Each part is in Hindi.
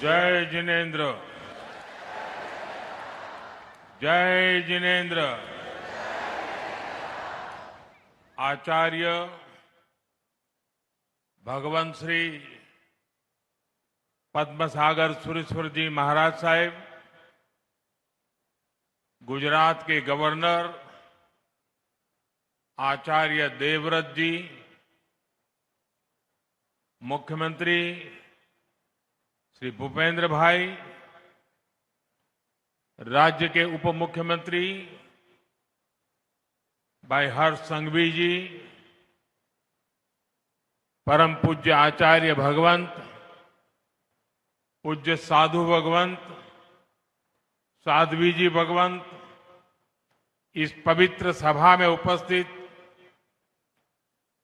जय जिनेन्द्र। जय जिनेन्द्र। आचार्य भगवंत श्री पद्मसागर सुरेश्वर जी महाराज साहेब, गुजरात के गवर्नर आचार्य देवव्रत जी, मुख्यमंत्री श्री भूपेंद्र भाई, राज्य के उप मुख्यमंत्री भाई हर्ष संघवी जी, परम पूज्य आचार्य भगवंत, पूज्य साधु भगवंत, साध्वी जी भगवंत, इस पवित्र सभा में उपस्थित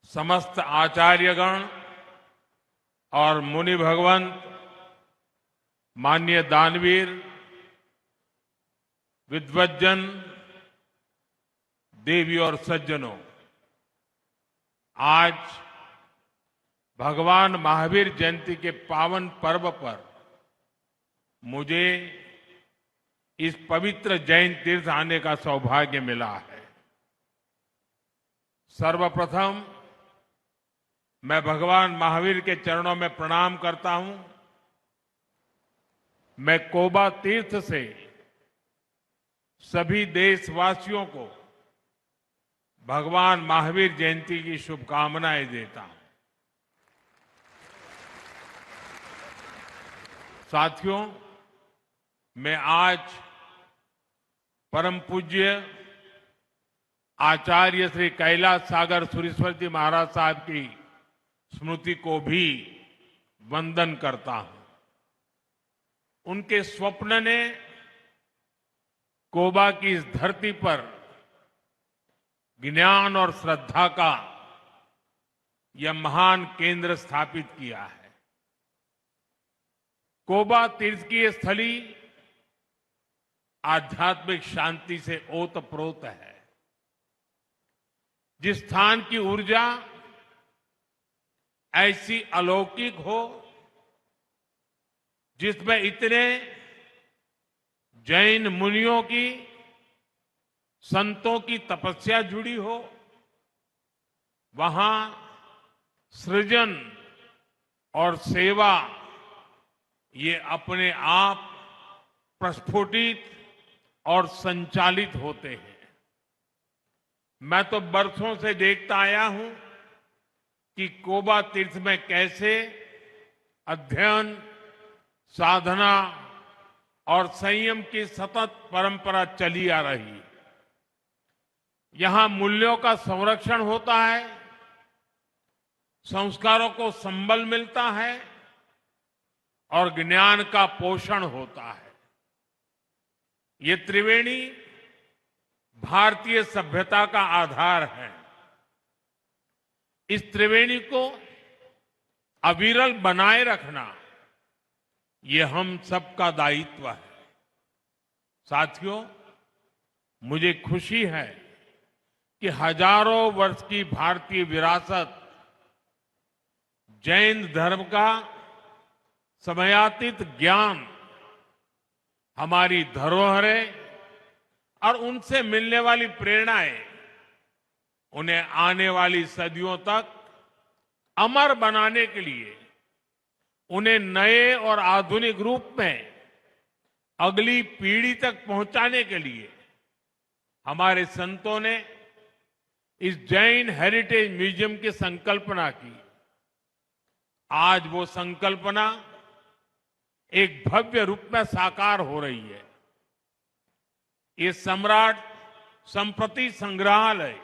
समस्त आचार्यगण और मुनि भगवंत, माननीय दानवीर, विद्वज्जन, देवी और सज्जनों, आज भगवान महावीर जयंती के पावन पर्व पर मुझे इस पवित्र जैन तीर्थ आने का सौभाग्य मिला है। सर्वप्रथम मैं भगवान महावीर के चरणों में प्रणाम करता हूं। मैं कोबा तीर्थ से सभी देशवासियों को भगवान महावीर जयंती की शुभकामनाएं देता हूं। साथियों, मैं आज परम पूज्य आचार्य श्री कैलाश सागर सुरेश्वर जी महाराज साहब की स्मृति को भी वंदन करता हूं। उनके स्वप्न ने कोबा की इस धरती पर ज्ञान और श्रद्धा का यह महान केंद्र स्थापित किया है। कोबा तीर्थ की यह स्थली आध्यात्मिक शांति से ओतप्रोत है। जिस स्थान की ऊर्जा ऐसी अलौकिक हो, जिसमें इतने जैन मुनियों की, संतों की तपस्या जुड़ी हो, वहां सृजन और सेवा ये अपने आप प्रस्फुटित और संचालित होते हैं। मैं तो बरसों से देखता आया हूं कि कोबा तीर्थ में कैसे अध्ययन, साधना और संयम की सतत परंपरा चली आ रही। यहां मूल्यों का संरक्षण होता है, संस्कारों को संबल मिलता है और ज्ञान का पोषण होता है। ये त्रिवेणी भारतीय सभ्यता का आधार है। इस त्रिवेणी को अविरल बनाए रखना ये हम सबका दायित्व है। साथियों, मुझे खुशी है कि हजारों वर्ष की भारतीय विरासत, जैन धर्म का समयातीत ज्ञान, हमारी धरोहरें और उनसे मिलने वाली प्रेरणाएं उन्हें आने वाली सदियों तक अमर बनाने के लिए, उन्हें नए और आधुनिक रूप में अगली पीढ़ी तक पहुंचाने के लिए हमारे संतों ने इस जैन हेरिटेज म्यूजियम की संकल्पना की। आज वो संकल्पना एक भव्य रूप में साकार हो रही है। ये सम्राट संपत्ति संग्रहालय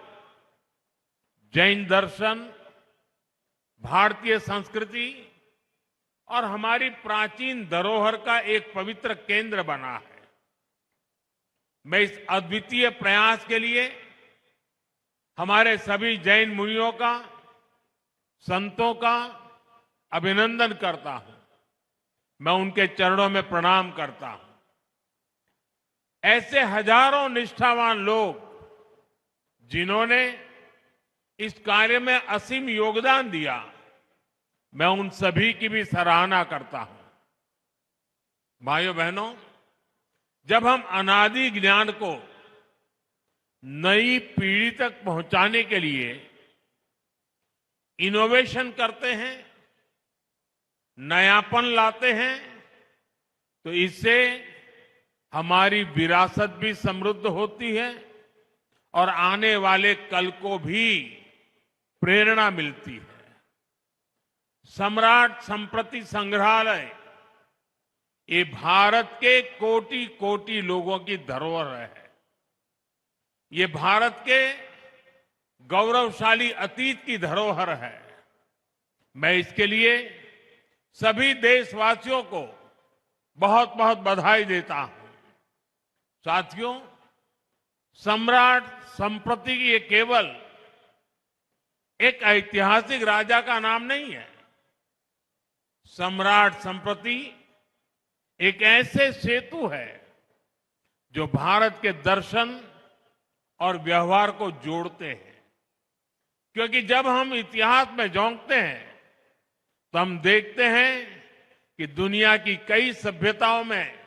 जैन दर्शन, भारतीय संस्कृति और हमारी प्राचीन धरोहर का एक पवित्र केंद्र बना है। मैं इस अद्वितीय प्रयास के लिए हमारे सभी जैन मुनियों का, संतों का अभिनंदन करता हूं। मैं उनके चरणों में प्रणाम करता हूं। ऐसे हजारों निष्ठावान लोग जिन्होंने इस कार्य में असीम योगदान दिया, मैं उन सभी की भी सराहना करता हूं। भाइयों बहनों, जब हम अनादि ज्ञान को नई पीढ़ी तक पहुंचाने के लिए इनोवेशन करते हैं, नयापन लाते हैं, तो इससे हमारी विरासत भी समृद्ध होती है और आने वाले कल को भी प्रेरणा मिलती है। सम्राट संप्रति संग्रहालय ये भारत के कोटि कोटि लोगों की धरोहर है। ये भारत के गौरवशाली अतीत की धरोहर है। मैं इसके लिए सभी देशवासियों को बहुत बहुत बधाई देता हूं। साथियों, सम्राट संप्रति ये केवल एक ऐतिहासिक राजा का नाम नहीं है। सम्राट संप्रति एक ऐसे सेतु है जो भारत के दर्शन और व्यवहार को जोड़ते हैं। क्योंकि जब हम इतिहास में झांकते हैं तो हम देखते हैं कि दुनिया की कई सभ्यताओं में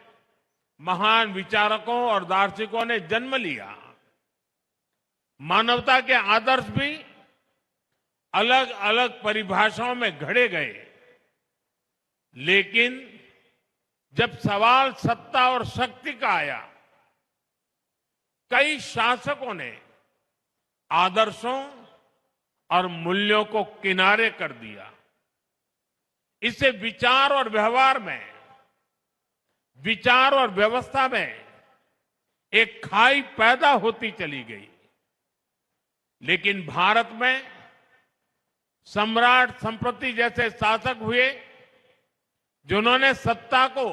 महान विचारकों और दार्शनिकों ने जन्म लिया। मानवता के आदर्श भी अलग अलग परिभाषाओं में घड़े गए, लेकिन जब सवाल सत्ता और शक्ति का आया, कई शासकों ने आदर्शों और मूल्यों को किनारे कर दिया। इससे विचार और व्यवहार में, विचार और व्यवस्था में एक खाई पैदा होती चली गई। लेकिन भारत में सम्राट संप्रति जैसे शासक हुए जिन्होंने सत्ता को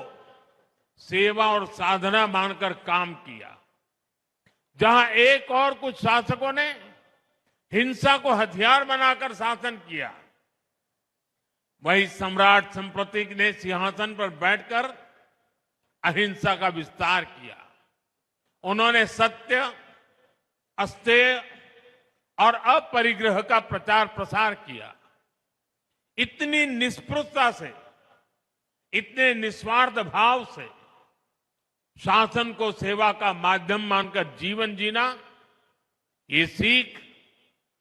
सेवा और साधना मानकर काम किया। जहां एक और कुछ शासकों ने हिंसा को हथियार बनाकर शासन किया, वही सम्राट संप्रति ने सिंहासन पर बैठकर अहिंसा का विस्तार किया। उन्होंने सत्य, अस्तेय और अपरिग्रह का प्रचार प्रसार किया। इतनी निष्पृहता से, इतने निस्वार्थ भाव से शासन को सेवा का माध्यम मानकर जीवन जीना, ये सीख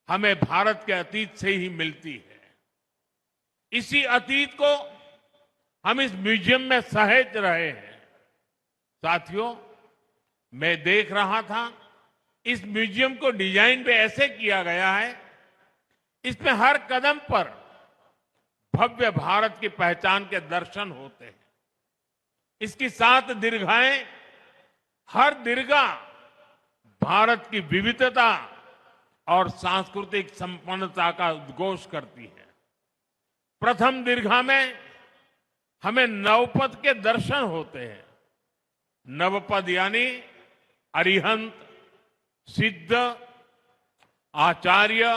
हमें भारत के अतीत से ही मिलती है। इसी अतीत को हम इस म्यूजियम में सहेज रहे हैं। साथियों, मैं देख रहा था, इस म्यूजियम को डिजाइन भी ऐसे किया गया है, इसमें हर कदम पर भव्य भारत की पहचान के दर्शन होते हैं। इसकी 7 दीर्घाएं, हर दीर्घा भारत की विविधता और सांस्कृतिक संपन्नता का उद्घोष करती है। प्रथम दीर्घा में हमें नवपद के दर्शन होते हैं। नवपद यानी अरिहंत, सिद्ध, आचार्य,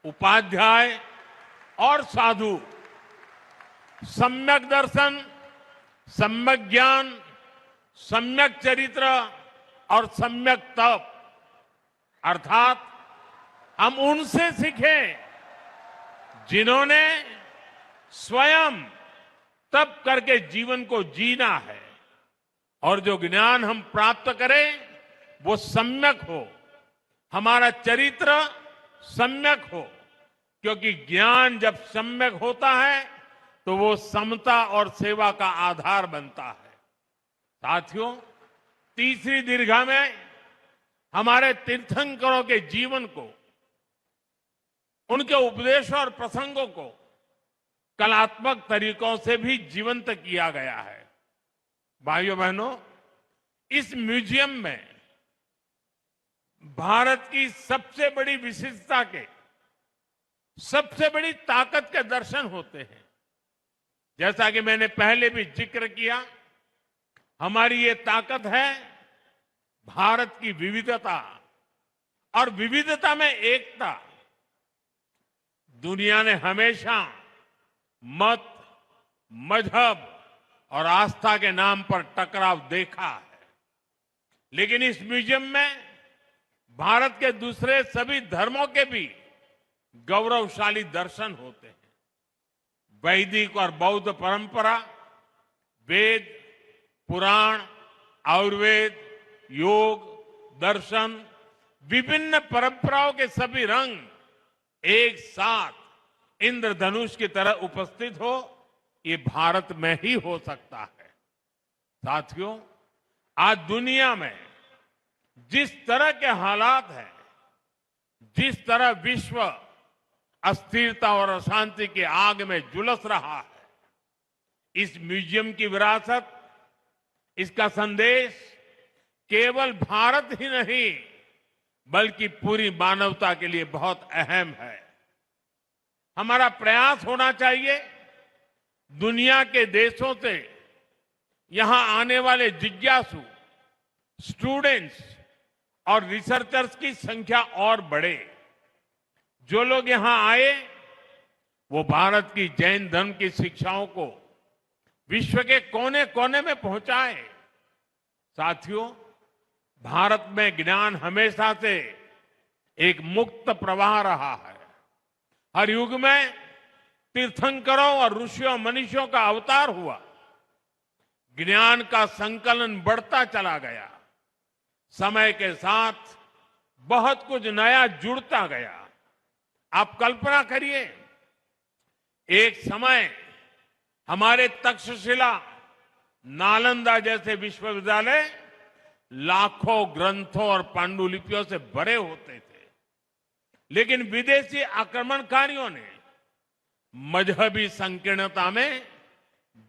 उपाध्याय और साधु। सम्यक दर्शन, सम्यक ज्ञान, सम्यक चरित्र और सम्यक तप, अर्थात हम उनसे सीखें जिन्होंने स्वयं तप करके जीवन को जीना है, और जो ज्ञान हम प्राप्त करें वो सम्यक हो, हमारा चरित्र सम्यक हो। क्योंकि ज्ञान जब सम्यक होता है तो वो समता और सेवा का आधार बनता है। साथियों, तीसरी दीर्घा में हमारे तीर्थंकरों के जीवन को, उनके उपदेशों और प्रसंगों को कलात्मक तरीकों से भी जीवंत किया गया है। भाइयों बहनों, इस म्यूजियम में भारत की सबसे बड़ी विशिष्टता के, सबसे बड़ी ताकत के दर्शन होते हैं। जैसा कि मैंने पहले भी जिक्र किया, हमारी ये ताकत है भारत की विविधता, और विविधता में एकता। दुनिया ने हमेशा मत, मजहब और आस्था के नाम पर टकराव देखा है, लेकिन इस म्यूजियम में भारत के दूसरे सभी धर्मों के भी गौरवशाली दर्शन होते हैं। वैदिक और बौद्ध परंपरा, वेद, पुराण, आयुर्वेद, योग, दर्शन, विभिन्न परंपराओं के सभी रंग एक साथ इंद्रधनुष की तरह उपस्थित हो, ये भारत में ही हो सकता है। साथियों, आज दुनिया में जिस तरह के हालात हैं, जिस तरह विश्व अस्थिरता और अशांति की आग में झुलस रहा है, इस म्यूजियम की विरासत, इसका संदेश केवल भारत ही नहीं बल्कि पूरी मानवता के लिए बहुत अहम है। हमारा प्रयास होना चाहिए दुनिया के देशों से यहां आने वाले जिज्ञासु, स्टूडेंट्स और रिसर्चर्स की संख्या और बढ़े। जो लोग यहां आए वो भारत की जैन धर्म की शिक्षाओं को विश्व के कोने कोने में पहुंचाए। साथियों, भारत में ज्ञान हमेशा से एक मुक्त प्रवाह रहा है। हर युग में तीर्थंकरों और ऋषियों मनीषियों का अवतार हुआ। ज्ञान का संकलन बढ़ता चला गया। समय के साथ बहुत कुछ नया जुड़ता गया। आप कल्पना करिए, एक समय हमारे तक्षशिला, नालंदा जैसे विश्वविद्यालय लाखों ग्रंथों और पांडुलिपियों से भरे होते थे, लेकिन विदेशी आक्रमणकारियों ने मजहबी संकीर्णता में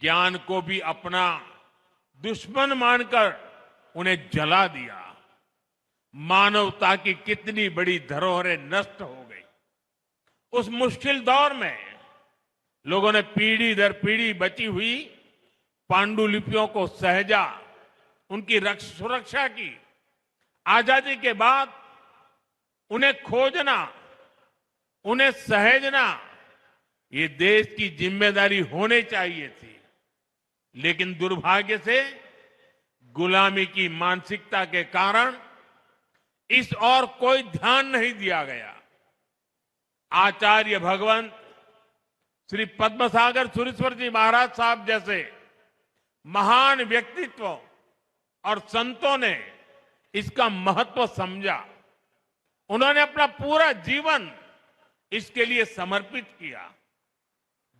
ज्ञान को भी अपना दुश्मन मानकर उन्हें जला दिया। मानवता की कितनी बड़ी धरोहरें नष्ट हो गई। उस मुश्किल दौर में लोगों ने पीढ़ी दर पीढ़ी बची हुई पांडुलिपियों को सहेजा, उनकी सुरक्षा की। आजादी के बाद उन्हें खोजना, उन्हें सहेजना, ये देश की जिम्मेदारी होनी चाहिए थी। लेकिन दुर्भाग्य से गुलामी की मानसिकता के कारण इस और कोई ध्यान नहीं दिया गया। आचार्य भगवंत श्री पद्मसागर सुरेश्वर जी महाराज साहब जैसे महान व्यक्तित्व और संतों ने इसका महत्व समझा। उन्होंने अपना पूरा जीवन इसके लिए समर्पित किया।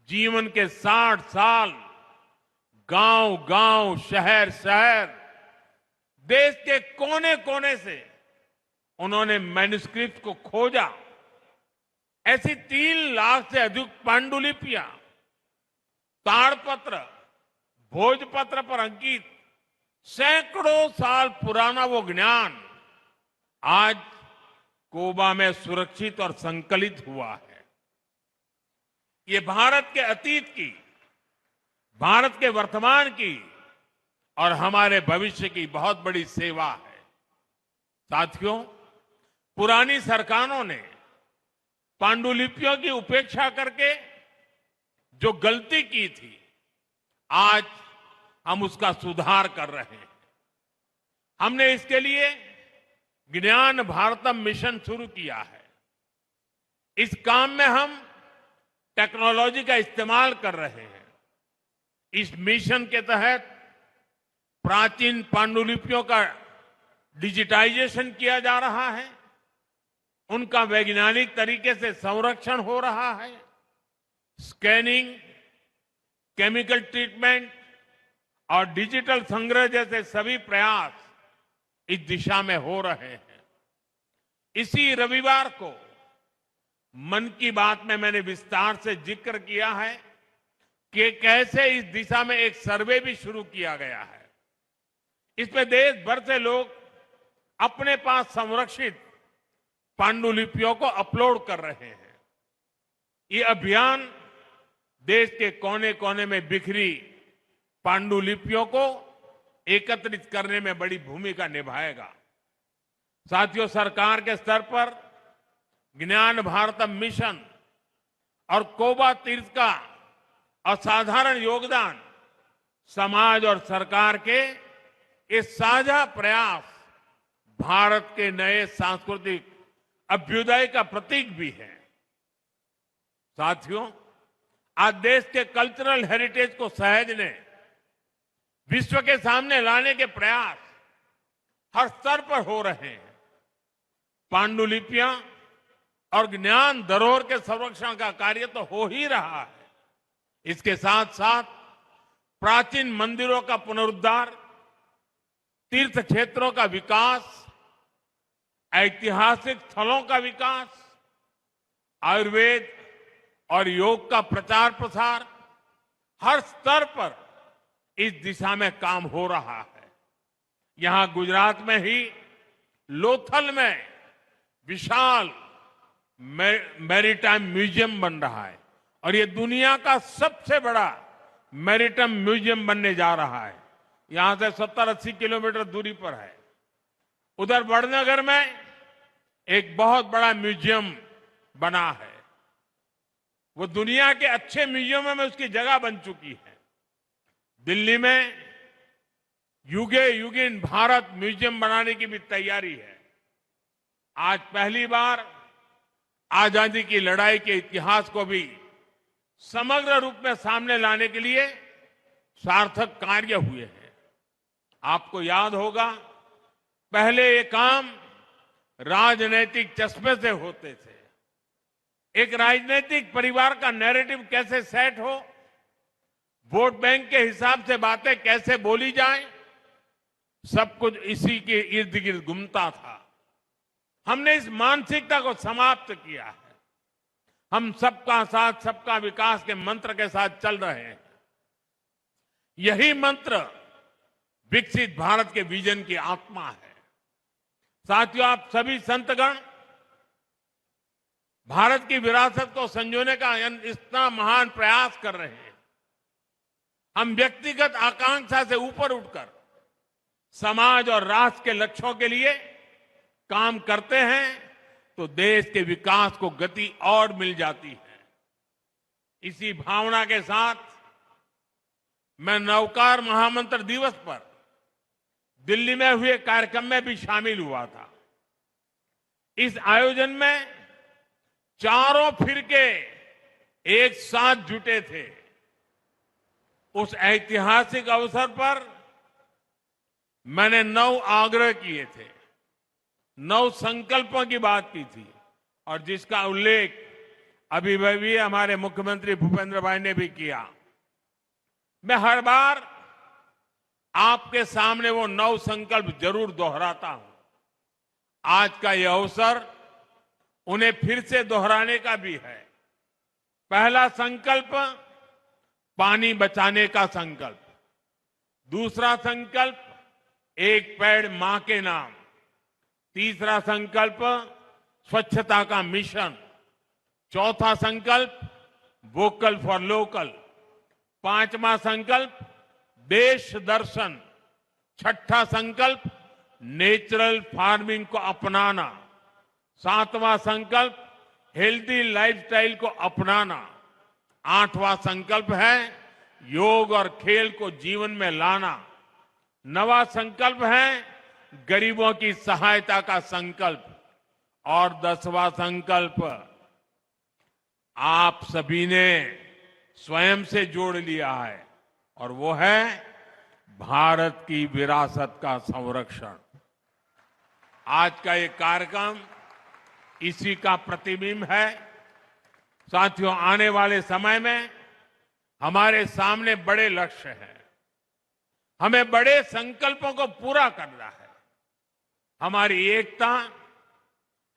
जीवन के 60 साल गांव गांव, शहर शहर, देश के कोने कोने से उन्होंने मैन्युस्क्रिप्ट को खोजा। ऐसी 3 लाख से अधिक पांडुलिपियां, ताड़पत्र, भोजपत्र पर अंकित सैकड़ों साल पुराना वो ज्ञान आज कोबा में सुरक्षित और संकलित हुआ है। ये भारत के अतीत की, भारत के वर्तमान की और हमारे भविष्य की बहुत बड़ी सेवा है। साथियों, पुरानी सरकारों ने पांडुलिपियों की उपेक्षा करके जो गलती की थी, आज हम उसका सुधार कर रहे हैं। हमने इसके लिए ज्ञान भारतम मिशन शुरू किया है। इस काम में हम टेक्नोलॉजी का इस्तेमाल कर रहे हैं। इस मिशन के तहत प्राचीन पांडुलिपियों का डिजिटाइजेशन किया जा रहा है, उनका वैज्ञानिक तरीके से संरक्षण हो रहा है। स्कैनिंग, केमिकल ट्रीटमेंट और डिजिटल संग्रह जैसे सभी प्रयास इस दिशा में हो रहे हैं। इसी रविवार को मन की बात में मैंने विस्तार से जिक्र किया है कि कैसे इस दिशा में एक सर्वे भी शुरू किया गया है। इसमें देश भर से लोग अपने पास संरक्षित पांडुलिपियों को अपलोड कर रहे हैं। ये अभियान देश के कोने कोने में बिखरी पांडुलिपियों को एकत्रित करने में बड़ी भूमिका निभाएगा। साथियों, सरकार के स्तर पर ज्ञान भारतम मिशन और कोबा तीर्थ का असाधारण योगदान, समाज और सरकार के ये साझा प्रयास भारत के नए सांस्कृतिक अभ्युदय का प्रतीक भी है। साथियों, आज देश के कल्चरल हेरिटेज को सहेजने, विश्व के सामने लाने के प्रयास हर स्तर पर हो रहे हैं। पांडुलिपियां और ज्ञान धरोहर के संरक्षण का कार्य तो हो ही रहा है। इसके साथ साथ प्राचीन मंदिरों का पुनरुद्धार, तीर्थ क्षेत्रों का विकास, ऐतिहासिक स्थलों का विकास, आयुर्वेद और योग का प्रचार प्रसार, हर स्तर पर इस दिशा में काम हो रहा है। यहां गुजरात में ही लोथल में विशाल मैरीटाइम म्यूजियम बन रहा है और ये दुनिया का सबसे बड़ा मैरीटाइम म्यूजियम बनने जा रहा है। यहां से 70-80 किलोमीटर दूरी पर है। उधर वडनगर में एक बहुत बड़ा म्यूजियम बना है। वो दुनिया के अच्छे म्यूजियमों में उसकी जगह बन चुकी है। दिल्ली में युगे युगिन भारत म्यूजियम बनाने की भी तैयारी है। आज पहली बार आजादी की लड़ाई के इतिहास को भी समग्र रूप में सामने लाने के लिए सार्थक कार्य हुए हैं। आपको याद होगा, पहले ये काम राजनीतिक चश्मे से होते थे। एक राजनीतिक परिवार का नैरेटिव कैसे सेट हो, वोट बैंक के हिसाब से बातें कैसे बोली जाए, सब कुछ इसी के इर्द गिर्द घूमता था। हमने इस मानसिकता को समाप्त किया है। हम सबका साथ सबका विकास के मंत्र के साथ चल रहे हैं। यही मंत्र विकसित भारत के विजन की आत्मा है। साथियों, आप सभी संतगण भारत की विरासत को संजोने का इतना महान प्रयास कर रहे हैं। हम व्यक्तिगत आकांक्षा से ऊपर उठकर समाज और राष्ट्र के लक्ष्यों के लिए काम करते हैं तो देश के विकास को गति और मिल जाती है। इसी भावना के साथ मैं नवकार महामंत्र दिवस पर दिल्ली में हुए कार्यक्रम में भी शामिल हुआ था। इस आयोजन में चारों फिरके एक साथ जुटे थे। उस ऐतिहासिक अवसर पर मैंने 9 आग्रह किए थे, 9 संकल्पों की बात की थी और जिसका उल्लेख अभी भी हमारे मुख्यमंत्री भूपेंद्र भाई ने भी किया। मैं हर बार आपके सामने वो 9 संकल्प जरूर दोहराता हूं। आज का यह अवसर उन्हें फिर से दोहराने का भी है। पहला संकल्प, पानी बचाने का संकल्प। दूसरा संकल्प, एक पेड़ मां के नाम। तीसरा संकल्प, स्वच्छता का मिशन। चौथा संकल्प, वोकल फॉर लोकल। पांचवा संकल्प, देश दर्शन। छठा संकल्प, नेचुरल फार्मिंग को अपनाना। सातवां संकल्प, हेल्दी लाइफस्टाइल को अपनाना। आठवां संकल्प है योग और खेल को जीवन में लाना। नवा संकल्प है गरीबों की सहायता का संकल्प। और 10वां संकल्प आप सभी ने स्वयं से जोड़ लिया है और वो है भारत की विरासत का संरक्षण। आज का ये कार्यक्रम इसी का प्रतिबिंब है। साथियों, आने वाले समय में हमारे सामने बड़े लक्ष्य हैं। हमें बड़े संकल्पों को पूरा करना है। हमारी एकता,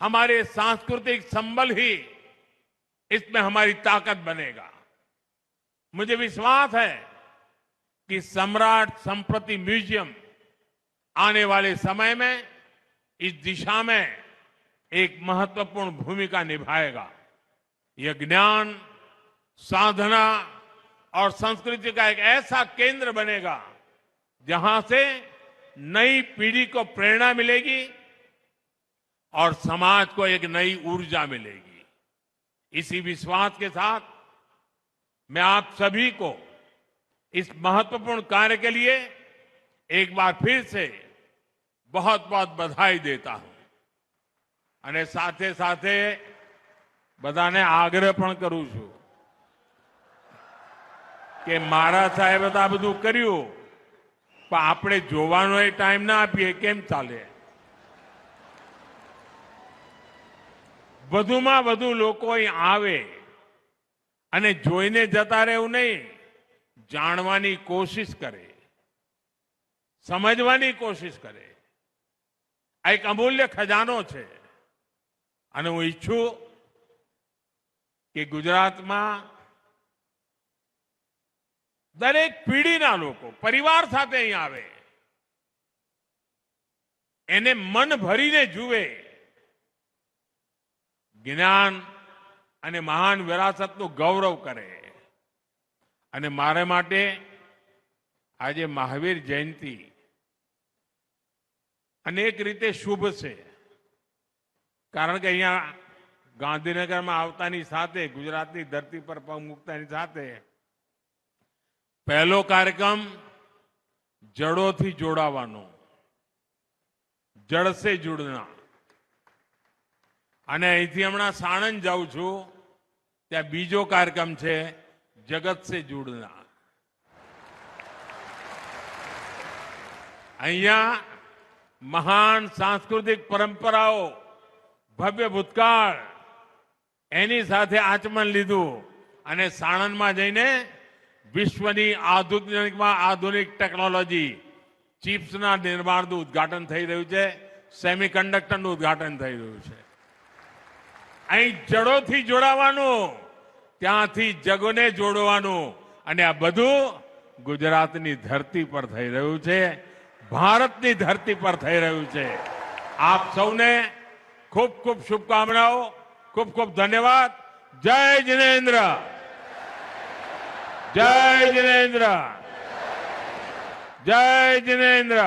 हमारे सांस्कृतिक संबल ही इसमें हमारी ताकत बनेगा। मुझे विश्वास है कि सम्राट संस्कृति म्यूजियम आने वाले समय में इस दिशा में एक महत्वपूर्ण भूमिका निभाएगा। यह ज्ञान, साधना और संस्कृति का एक ऐसा केंद्र बनेगा जहां से नई पीढ़ी को प्रेरणा मिलेगी और समाज को एक नई ऊर्जा मिलेगी। इसी विश्वास के साथ मैं आप सभी को इस महत्वपूर्ण कार्य के लिए एक बार फिर से बहुत बहुत बधाई देता हूं। અને સાથે સાથે બધાને આગ્રહ પણ કરું છું કે મારા સાહેબે તો આ બધું કર્યું, પણ આપણે જોવાનો એ ટાઈમ ના આપીએ કેમ ચાલે? વધુમાં વધુ લોકો અહીં આવે અને જોઈને જતા રહેવું નહીં, જાણવાની કોશિશ કરે, સમજવાની કોશિશ કરે. આ એક અમૂલ્ય ખજાનો છે અને હું ઈચ્છું કે ગુજરાતમાં દરેક પેઢીના લોકો પરિવાર સાથે અહીં આવે, એને મન ભરીને જુએ, જ્ઞાન અને મહાન વિરાસતનું ગૌરવ કરે. અને મારે માટે આજે મહાવીર જયંતિ અનેક રીતે શુભ છે, કારણ કે અહીંયા ગાંધીનગરમાં આવતાની સાથે, ગુજરાતની ધરતી પર પગ મૂકતાની સાથે પહેલો કાર્યક્રમ જડોથી જોડાવાનો, જડ સે जुड़ना. અને અહીંથી હમણાં સાણંદ જાઉં છું, ત્યાં બીજો કાર્યક્રમ છે જગત સે जुड़ना. અહીંયા મહાન સાંસ્કૃતિક પરંપરાઓ, ભવ્ય ભૂતકાળ, એની સાથે આચમન લીધું અને સાણંદમાં જઈને વિશ્વની આધુનિકમાં આધુનિક ટેકનોલોજી, ચિપ્સના નિર્માણનું ઉદ્ઘાટન થઈ રહ્યું છે, સેમિકન્ડક્ટરનું ઉદ્ઘાટન થઈ રહ્યું છે. અહીં જડોથી જોડાવાનું, ત્યાંથી જગને જોડવાનું, અને આ બધું ગુજરાતની ધરતી પર થઈ રહ્યું છે, ભારતની ધરતી પર થઈ રહ્યું છે. આપ સૌને ખૂબ ખૂબ શુભકામનાઓ, ખૂબ ખૂબ ધન્યવાદ. જય જિનેન્દ્ર, જય જિનેન્દ્ર, જય જિનેન્દ્ર.